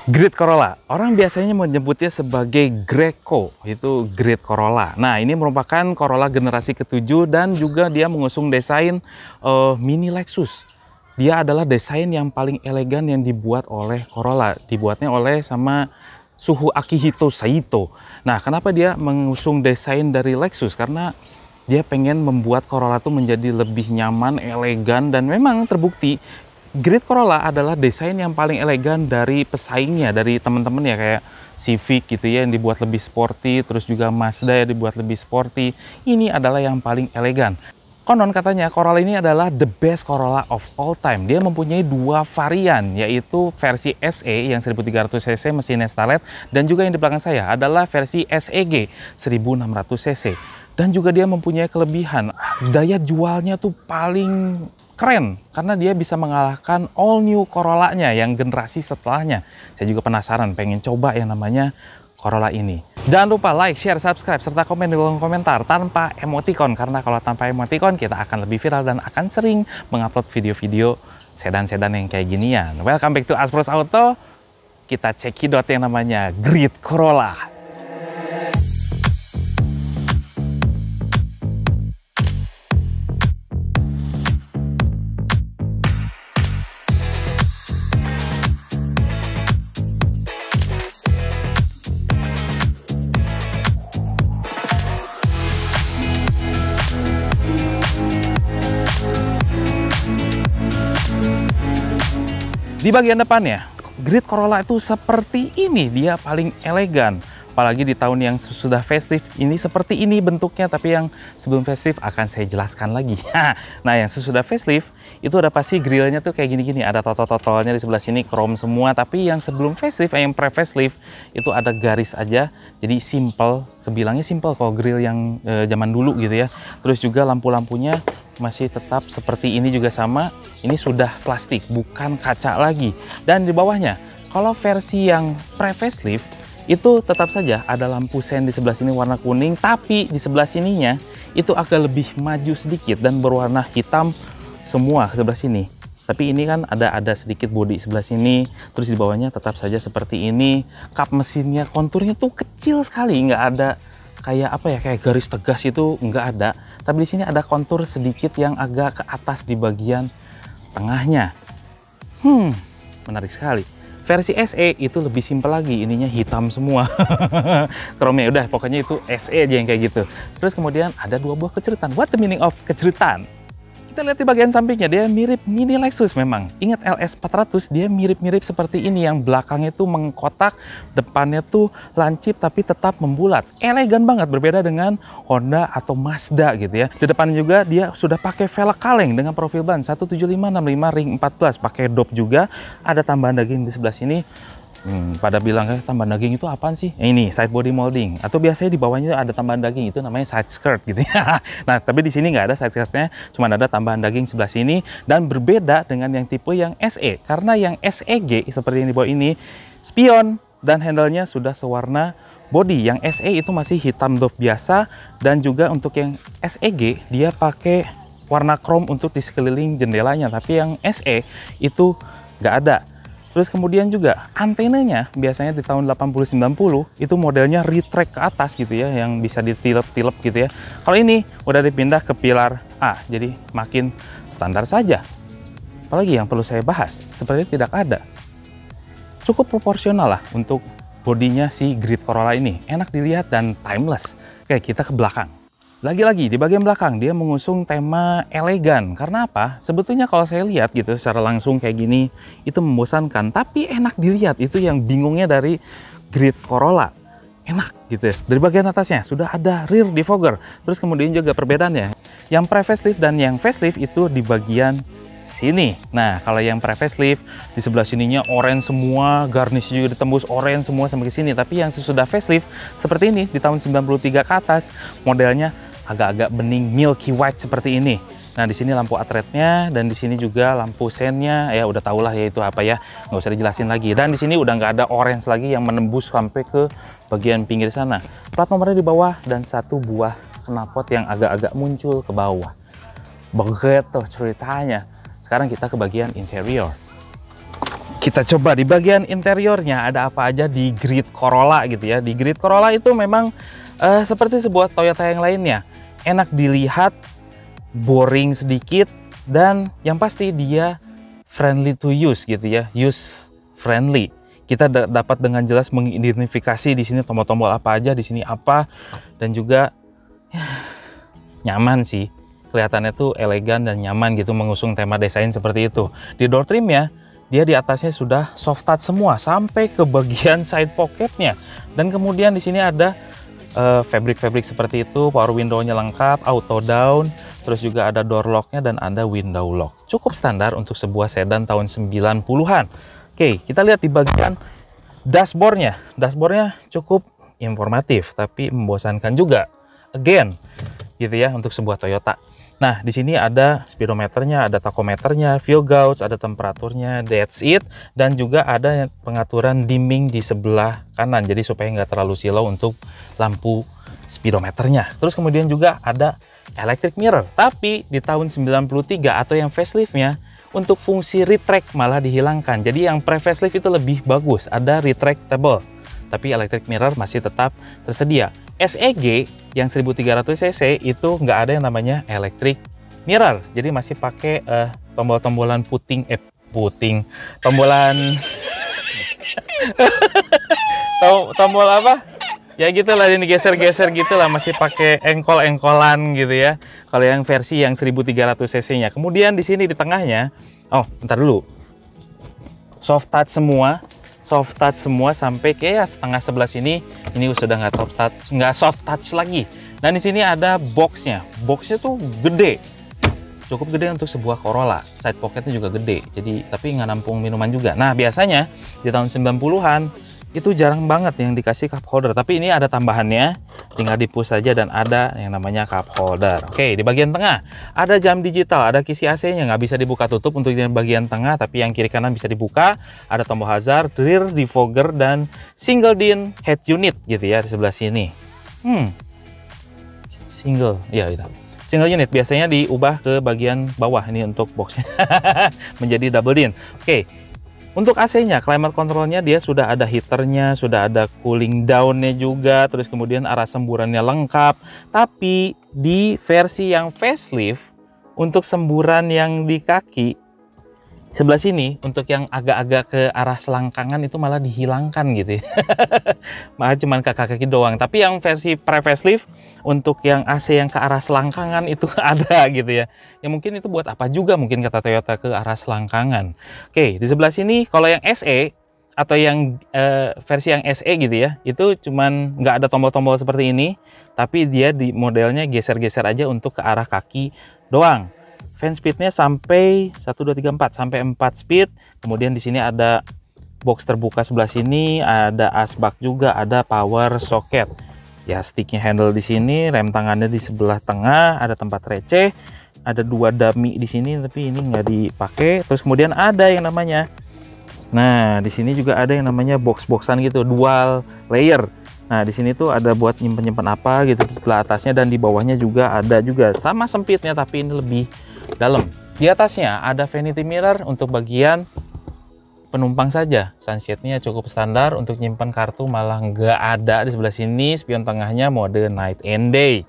Grid Corolla, orang biasanya menyebutnya sebagai Greco, itu Grid Corolla. Nah, ini merupakan Corolla generasi ke-7 dan juga dia mengusung desain mini Lexus. Dia adalah desain yang paling elegan yang dibuat oleh Corolla, dibuatnya oleh sama Suhu Akihito Saito. Nah, kenapa dia mengusung desain dari Lexus? Karena dia pengen membuat Corolla itu menjadi lebih nyaman, elegan, dan memang terbukti Grid Corolla adalah desain yang paling elegan dari pesaingnya, dari teman-teman ya kayak Civic gitu ya yang dibuat lebih sporty, terus juga Mazda yang dibuat lebih sporty. Ini adalah yang paling elegan. Konon katanya Corolla ini adalah the best Corolla of all time. Dia mempunyai dua varian, yaitu versi SE yang 1300 cc mesin Starlet, dan juga yang di belakang saya adalah versi SEG 1600 cc. Dan juga dia mempunyai kelebihan, daya jualnya tuh paling keren karena dia bisa mengalahkan all new Corolla-nya yang generasi setelahnya. Saya juga penasaran, pengen coba yang namanya Corolla ini. Jangan lupa like, share, subscribe, serta komen di kolom komentar tanpa emoticon, karena kalau tanpa emoticon kita akan lebih viral dan akan sering mengupload video-video sedan-sedan yang kayak ginian. Welcome back to Aspros Auto. Kita cekidot yang namanya Grid Corolla. Di bagian depannya, Grid Corolla itu seperti ini, dia paling elegan. Apalagi di tahun yang sudah facelift, ini seperti ini bentuknya, tapi yang sebelum facelift akan saya jelaskan lagi. Nah, yang sesudah facelift, itu udah pasti grillnya tuh kayak gini-gini, ada totol-totolnya di sebelah sini, chrome semua. Tapi yang sebelum facelift, yang pre-facelift, itu ada garis aja, jadi simple, kebilangnya simple kalau grill yang zaman dulu gitu ya. Terus juga lampu-lampunya masih tetap seperti ini juga sama. Ini sudah plastik, bukan kaca lagi. Dan di bawahnya, kalau versi yang pre-facelift, itu tetap saja ada lampu sen di sebelah sini warna kuning, tapi di sebelah sininya itu agak lebih maju sedikit dan berwarna hitam semua ke sebelah sini. Tapi ini kan ada sedikit bodi sebelah sini, terus di bawahnya tetap saja seperti ini. Kap mesinnya, konturnya tuh kecil sekali, nggak ada kayak apa ya, kayak garis tegas itu nggak ada. Tapi di sini ada kontur sedikit yang agak ke atas di bagian tengahnya. Menarik sekali. Versi SE itu lebih simpel lagi, ininya hitam semua. Chrome udah, pokoknya itu SE aja yang kayak gitu. Terus kemudian ada dua buah keceritan. What the meaning of keceritan? Kita lihat di bagian sampingnya, dia mirip mini Lexus memang. Ingat LS 400, dia mirip-mirip seperti ini, yang belakangnya tuh mengkotak, depannya tuh lancip tapi tetap membulat. Elegan banget, berbeda dengan Honda atau Mazda gitu ya. Di depan juga dia sudah pakai velg kaleng dengan profil ban 175/65 ring 14, pakai dop juga, ada tambahan daging di sebelah sini. Pada bilang tambahan daging itu apaan sih? Ini side body molding, atau biasanya di bawahnya ada tambahan daging, itu namanya side skirt gitu ya. Nah, tapi di sini nggak ada side skirtnya, cuma ada tambahan daging sebelah sini. Dan berbeda dengan yang tipe yang SE, karena yang SEG seperti yang di bawah ini spion dan handle-nya sudah sewarna body. Yang SE itu masih hitam dop biasa, dan juga untuk yang SEG dia pakai warna chrome untuk di sekeliling jendelanya, tapi yang SE itu nggak ada. Terus kemudian juga antenanya biasanya di tahun 80-90 itu modelnya retract ke atas gitu ya, yang bisa ditilep-tilep gitu ya. Kalau ini udah dipindah ke pilar A, jadi makin standar saja. Apalagi yang perlu saya bahas, sepertinya tidak ada. Cukup proporsional lah untuk bodinya si Grid Corolla ini. Enak dilihat dan timeless. Oke, kita ke belakang. Lagi-lagi di bagian belakang dia mengusung tema elegan. Karena apa? Sebetulnya kalau saya lihat gitu secara langsung kayak gini itu membosankan, tapi enak dilihat. Itu yang bingungnya dari Grid Corolla. Enak gitu. Dari bagian atasnya sudah ada rear defogger. Terus kemudian juga perbedaannya, yang pre-facelift dan yang facelift itu di bagian sini. Nah, kalau yang pre-facelift di sebelah sininya orange semua, garnish juga ditembus orange semua sampai ke sini. Tapi yang sesudah facelift seperti ini di tahun 93 ke atas, modelnya agak-agak bening milky white seperti ini. Nah, di sini lampu atretnya, dan di sini juga lampu sennya, ya udah tau lah ya itu apa ya, nggak usah dijelasin lagi. Dan di sini udah nggak ada orange lagi yang menembus sampai ke bagian pinggir sana. Plat nomornya di bawah dan satu buah knalpot yang agak-agak muncul ke bawah. Begitu ceritanya. Sekarang kita ke bagian interior. Kita coba di bagian interiornya ada apa aja di Grid Corolla gitu ya. Di Grid Corolla itu memang seperti sebuah Toyota yang lainnya, enak dilihat, boring sedikit, dan yang pasti dia friendly to use gitu ya, use friendly. Kita dapat dengan jelas mengidentifikasi di sini tombol-tombol apa aja, di sini apa, dan juga ya, nyaman sih. Kelihatannya tuh elegan dan nyaman gitu, mengusung tema desain seperti itu. Di door trimnya, dia di atasnya sudah soft touch semua sampai ke bagian side pocketnya, dan kemudian di sini ada fabric-fabric seperti itu, power window-nya lengkap, auto down, terus juga ada door lock-nya dan ada window lock. Cukup standar untuk sebuah sedan tahun 90-an. Oke, kita lihat di bagian dashboard-nya. Dashboard-nya cukup informatif tapi membosankan juga. Again, gitu ya untuk sebuah Toyota. Nah, di sini ada speedometernya, ada tachometernya, fuel gauge, ada temperaturnya, that's it. Dan juga ada pengaturan dimming di sebelah kanan, jadi supaya nggak terlalu silau untuk lampu speedometernya. Terus kemudian juga ada electric mirror, tapi di tahun 93 atau yang faceliftnya, untuk fungsi retract malah dihilangkan. Jadi yang pre-facelift itu lebih bagus, ada retractable, tapi electric mirror masih tetap tersedia. SEG yang 1300 cc itu nggak ada yang namanya electric mirror, jadi masih pakai tombol-tombolan tombolan tombol apa ya gitulah, ini geser-geser gitulah, masih pakai engkol-engkolan gitu ya kalau yang versi yang 1300 cc nya. Kemudian di sini di tengahnya, oh bentar dulu, soft touch semua sampai kayak setengah sebelah sini. Ini sudah nggak soft touch lagi. Dan di sini ada boxnya tuh gede, cukup gede untuk sebuah Corolla. Side pocketnya juga gede, jadi tapi nggak nampung minuman juga. Nah, biasanya di tahun 90-an itu jarang banget yang dikasih cup holder, tapi ini ada tambahannya, tinggal di-push saja dan ada yang namanya cup holder. Oke, di bagian tengah ada jam digital, ada kisi AC-nya, nggak bisa dibuka tutup untuk di bagian tengah, tapi yang kiri kanan bisa dibuka. Ada tombol hazard, rear defogger, dan single din head unit gitu ya di sebelah sini. Single unit biasanya diubah ke bagian bawah ini untuk boxnya menjadi double din. Oke. Untuk AC-nya, climate control-nya dia sudah ada heaternya, sudah ada cooling down-nya juga, terus kemudian arah semburannya lengkap. Tapi di versi yang facelift, untuk semburan yang di kaki sebelah sini, untuk yang agak-agak ke arah selangkangan itu malah dihilangkan gitu ya. Malah cuman ke kaki doang. Tapi yang versi pre-facelift, untuk yang AC yang ke arah selangkangan itu ada gitu ya. Ya mungkin itu buat apa juga mungkin kata Toyota ke arah selangkangan. Oke, di sebelah sini kalau yang SE atau yang versi yang SE gitu ya, itu cuman nggak ada tombol-tombol seperti ini, tapi dia di modelnya geser-geser aja untuk ke arah kaki doang. Fan speednya sampai 1, 2, 3, 4 sampai 4 speed. Kemudian di sini ada box terbuka sebelah sini, ada asbak juga, ada power socket. Ya, sticknya handle di sini, rem tangannya di sebelah tengah, ada tempat receh, ada 2 dummy di sini tapi ini nggak dipakai. Terus kemudian ada yang namanya, nah di sini juga ada yang namanya box-boxan gitu, dual layer. Nah di sini tuh ada buat nyimpen-nyimpen apa gitu di sebelah atasnya, dan di bawahnya juga ada juga, sama sempitnya tapi ini lebih dalam. Di atasnya ada vanity mirror untuk bagian penumpang saja. Sunshade-nya cukup standar, untuk nyimpan kartu malah nggak ada di sebelah sini. Spion tengahnya mode night and day.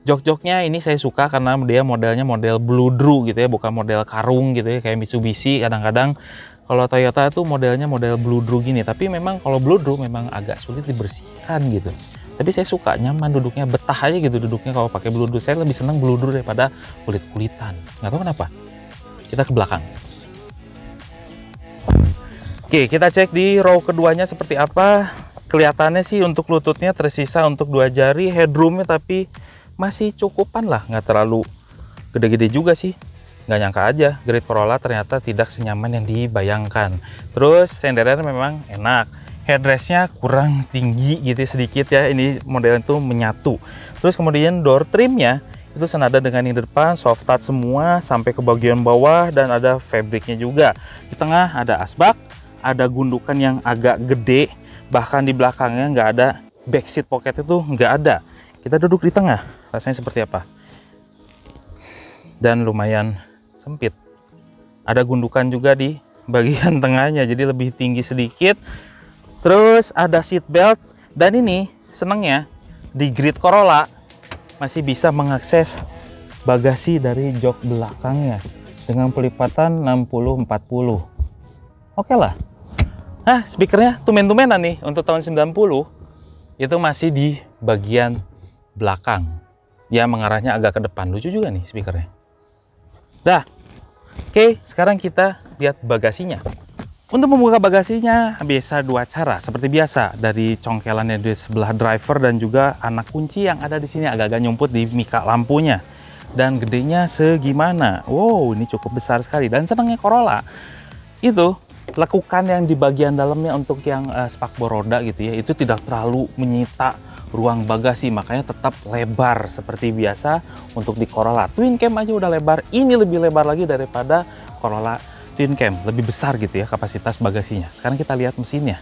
Jok-joknya ini saya suka karena dia modelnya model bludru gitu ya, bukan model karung gitu ya kayak Mitsubishi. Kadang-kadang kalau Toyota itu modelnya model bludru gini, tapi memang kalau bludru memang agak sulit dibersihkan gitu. Tapi saya suka, nyaman duduknya, betah aja gitu duduknya kalau pakai bludru. Saya lebih senang bludru daripada kulit-kulitan. Nggak tahu kenapa. Kita ke belakang. Oke, kita cek di row keduanya seperti apa. Kelihatannya sih untuk lututnya tersisa untuk 2 jari, headroomnya tapi masih cukupan lah, nggak terlalu gede-gede juga sih. Nggak nyangka aja, Grid Corolla ternyata tidak senyaman yang dibayangkan. Terus senderannya memang enak, headrestnya kurang tinggi gitu sedikit ya, ini model itu menyatu. Terus kemudian door trimnya itu senada dengan yang di depan, soft touch semua sampai ke bagian bawah, dan ada fabricnya juga. Di tengah ada asbak, ada gundukan yang agak gede, bahkan di belakangnya nggak ada backseat pocket, itu nggak ada. Kita duduk di tengah, rasanya seperti apa? Dan lumayan sempit. Ada gundukan juga di bagian tengahnya, jadi lebih tinggi sedikit. Terus ada seat belt, dan ini senangnya di Grid Corolla masih bisa mengakses bagasi dari jok belakangnya dengan pelipatan 60-40. Oke lah. Nah, speakernya tumen-tumenan nih untuk tahun 90 itu masih di bagian belakang. Ya, mengarahnya agak ke depan. Lucu juga nih speakernya. Dah. Oke, sekarang kita lihat bagasinya. Untuk membuka bagasinya biasa dua cara, seperti biasa dari congkelan yang di sebelah driver dan juga anak kunci yang ada di sini agak-agak nyumput di mika lampunya. Dan gedenya segimana? Wow, ini cukup besar sekali. Dan senangnya Corolla itu lekukan yang di bagian dalamnya untuk yang spakbor roda gitu ya, itu tidak terlalu menyita ruang bagasi, makanya tetap lebar seperti biasa. Untuk di Corolla Twin Cam aja udah lebar, ini lebih lebar lagi daripada Corolla Twin Cam, lebih besar gitu ya kapasitas bagasinya. Sekarang kita lihat mesinnya.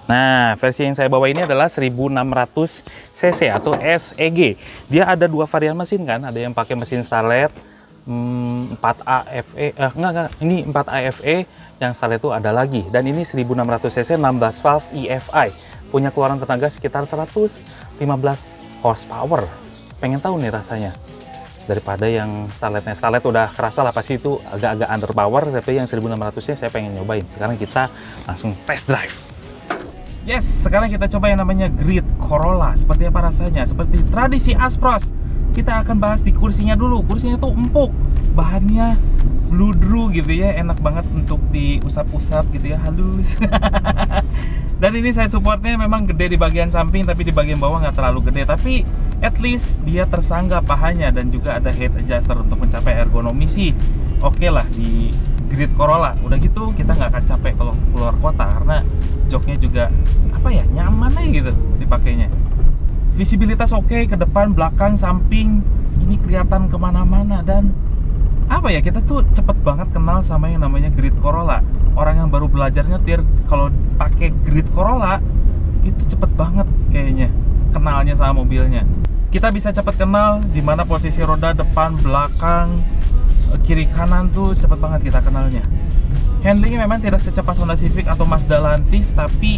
Nah, versi yang saya bawa ini adalah 1600 cc atau SEG. Dia ada dua varian mesin kan, ada yang pakai mesin Starlet 4AFE, ini 4AFE, yang Starlet itu ada lagi. Dan ini 1600 cc 16 valve EFI, punya keluaran tenaga sekitar 115 horsepower. Pengen tahu nih rasanya daripada yang Starletnya. Starlet udah kerasa lah pasti itu agak-agak underpower, tapi yang 1600 nya saya pengen nyobain. Sekarang kita langsung test drive. Yes, sekarang kita coba yang namanya Grid Corolla. Seperti apa rasanya? Seperti tradisi Aspros, kita akan bahas di kursinya dulu. Kursinya tuh empuk, bahannya bludru gitu ya, enak banget untuk diusap-usap gitu ya, halus. Dan ini side supportnya memang gede di bagian samping, tapi di bagian bawah nggak terlalu gede. Tapi at least dia tersangga pahanya, dan juga ada head adjuster untuk mencapai ergonomi sih. Oke lah di Grid Corolla. Udah gitu kita nggak akan capek kalau keluar kota, karena joknya juga apa ya, nyaman aja gitu dipakainya. Visibilitas oke, ke depan, belakang, samping, ini kelihatan kemana-mana. Dan apa ya, kita tuh cepet banget kenal sama yang namanya Grid Corolla. Orang yang baru belajar nyetir kalau pakai Grid Corolla itu cepet banget kayaknya kenalnya sama mobilnya. Kita bisa cepet kenal di mana posisi roda depan, belakang, kiri, kanan tuh cepet banget kita kenalnya. Handlingnya memang tidak secepat Honda Civic atau Mazda Lantis, tapi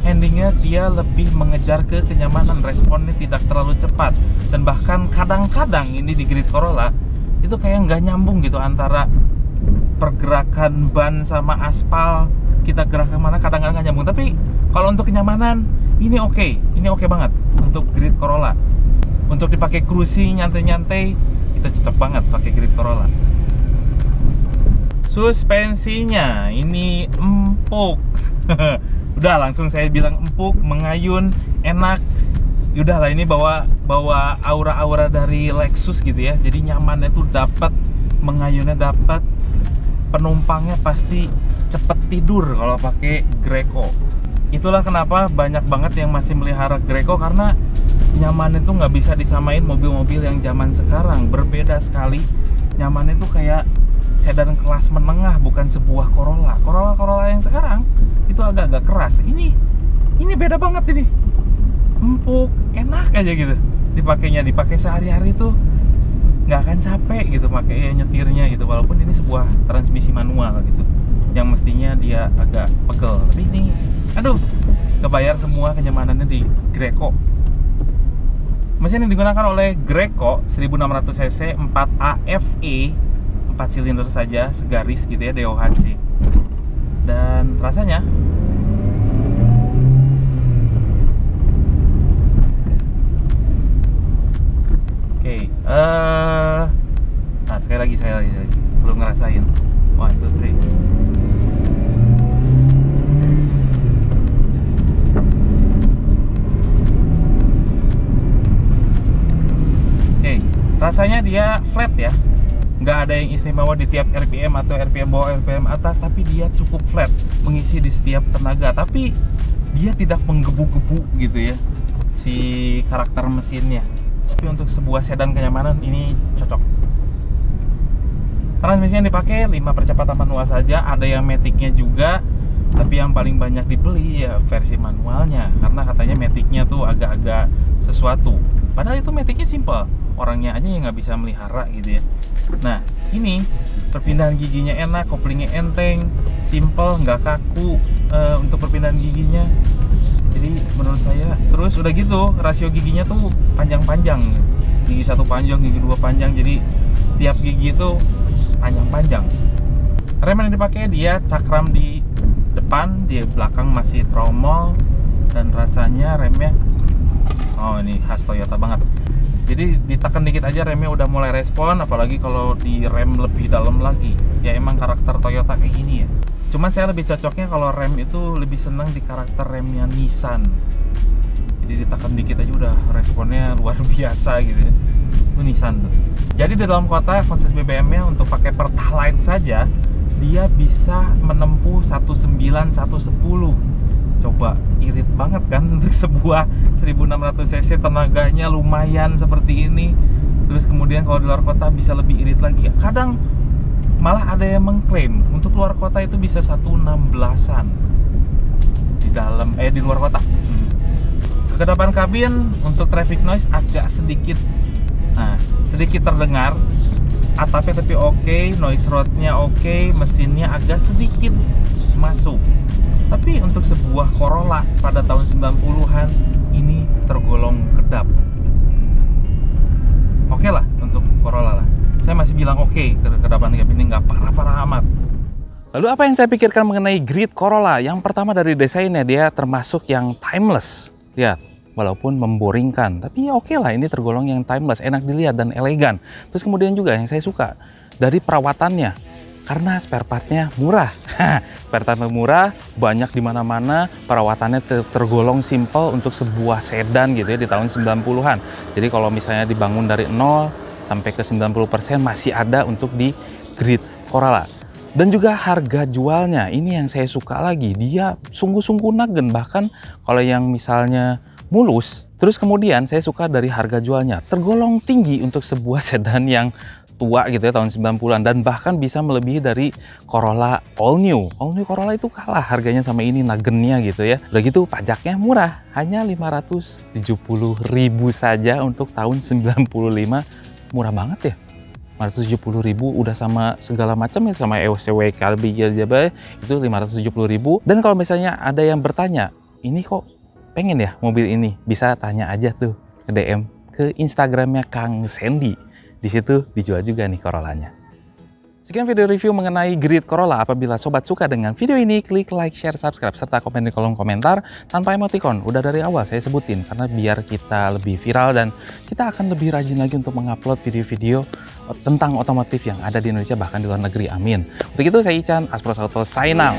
handlingnya dia lebih mengejar ke kenyamanan, responnya tidak terlalu cepat. Dan bahkan kadang-kadang ini di Grid Corolla itu kayak nggak nyambung gitu antara pergerakan ban sama aspal. Kita gerak kemana kadang-kadang nggak nyambung. Tapi kalau untuk kenyamanan ini oke banget untuk Grid Corolla. Untuk dipakai cruising, nyantai-nyantai, itu cocok banget pakai Grid Corolla. Suspensinya ini empuk. Udah langsung saya bilang empuk, mengayun, enak. Udah lah, ini bawa aura-aura dari Lexus gitu ya. Jadi nyamannya tuh dapat, mengayunnya dapat. Penumpangnya pasti cepet tidur kalau pakai Greco. Itulah kenapa banyak banget yang masih melihara Greco, karena nyamannya tuh nggak bisa disamain mobil-mobil yang zaman sekarang. Berbeda sekali. Nyamannya tuh kayak sedan kelas menengah, bukan sebuah Corolla. Corolla yang sekarang itu agak-agak keras. Ini beda banget ini. Empuk, enak aja gitu dipakainya. Dipakai sehari-hari tuh nggak akan capek gitu pakai nyetirnya gitu, walaupun ini sebuah transmisi manual gitu yang mestinya dia agak pegel. Tapi ini aduh, kebayar semua kenyamanannya di Greco. Mesin yang digunakan oleh Greco 1600 cc 4AFE, 4 silinder saja, segaris gitu ya, DOHC. Dan rasanya nah, sekali lagi belum ngerasain. 1, 2, 3. Rasanya dia flat ya, nggak ada yang istimewa di tiap RPM atau RPM bawah, RPM atas, tapi dia cukup flat mengisi di setiap tenaga. Tapi dia tidak menggebu-gebu gitu ya si karakter mesinnya. Tapi untuk sebuah sedan kenyamanan ini cocok. Transmisi yang dipakai 5 percepatan manual saja, ada yang maticnya juga. Tapi yang paling banyak dibeli ya versi manualnya, karena katanya Matic-nya tuh agak-agak sesuatu. Padahal itu Matic-nya simple, orangnya aja yang nggak bisa melihara gitu ya. Nah ini perpindahan giginya enak, koplingnya enteng, simple, nggak kaku untuk perpindahan giginya. Jadi menurut saya, terus udah gitu rasio giginya tuh panjang-panjang, gigi satu panjang, gigi dua panjang, jadi tiap gigi itu panjang-panjang. Rem yang dipakai dia cakram di depan, di belakang masih tromol, dan rasanya remnya, oh ini khas Toyota banget. Jadi ditekan dikit aja remnya udah mulai respon, apalagi kalau di rem lebih dalam lagi. Ya emang karakter Toyota kayak gini ya. Cuman saya lebih cocoknya kalau rem itu lebih senang di karakter remnya Nissan. Jadi ditekan dikit aja udah responnya luar biasa gitu ya. Itu Nissan tuh. Jadi di dalam kota konsep BBM-nya untuk pakai Pertalite saja dia bisa menempuh 19 110. Coba, irit banget kan untuk sebuah 1600 cc, tenaganya lumayan seperti ini. Terus kemudian kalau di luar kota bisa lebih irit lagi. Kadang malah ada yang mengklaim untuk luar kota itu bisa 116-an di luar kota. Kekedapan kabin untuk traffic noise agak sedikit terdengar. Atapnya tapi oke, noise roadnya oke, mesinnya agak sedikit masuk. Tapi untuk sebuah Corolla pada tahun 90-an ini tergolong kedap. Oke lah untuk Corolla lah. Saya masih bilang oke, kedepan kabin ini nggak parah-parah amat. Lalu apa yang saya pikirkan mengenai grid Corolla? Yang pertama dari desainnya, dia termasuk yang timeless. Lihat. Walaupun memboringkan, tapi ya oke lah, ini tergolong yang timeless, enak dilihat dan elegan. Terus kemudian juga yang saya suka dari perawatannya, karena spare partnya murah. Spare partnya murah, banyak di mana-mana, perawatannya tergolong simple untuk sebuah sedan gitu ya di tahun 90-an. Jadi kalau misalnya dibangun dari 0 sampai ke 90% masih ada untuk di grid Corolla. Dan juga harga jualnya, ini yang saya suka lagi, dia sungguh-sungguh nagen. Bahkan kalau yang misalnya mulus, terus kemudian saya suka dari harga jualnya, tergolong tinggi untuk sebuah sedan yang tua gitu ya tahun 90-an, dan bahkan bisa melebihi dari Corolla All New Corolla itu kalah harganya sama ini, nagennya gitu ya. Udah gitu pajaknya murah, hanya 570.000 saja untuk tahun 95. Murah banget ya, 570.000 udah sama segala macam ya, sama EOCW Kalbi itu 570.000. Dan kalau misalnya ada yang bertanya, ini kok pengen ya mobil ini, bisa tanya aja tuh ke DM ke Instagramnya Kang Sandy. Di situ dijual juga nih Corollanya. Sekian video review mengenai grid Corolla. Apabila sobat suka dengan video ini, klik like, share, subscribe, serta komen di kolom komentar tanpa emoticon. Udah dari awal saya sebutin karena biar kita lebih viral dan kita akan lebih rajin lagi untuk mengupload video-video tentang otomotif yang ada di Indonesia bahkan di luar negeri. Amin. Untuk itu saya Ican, Aspros Auto sign out.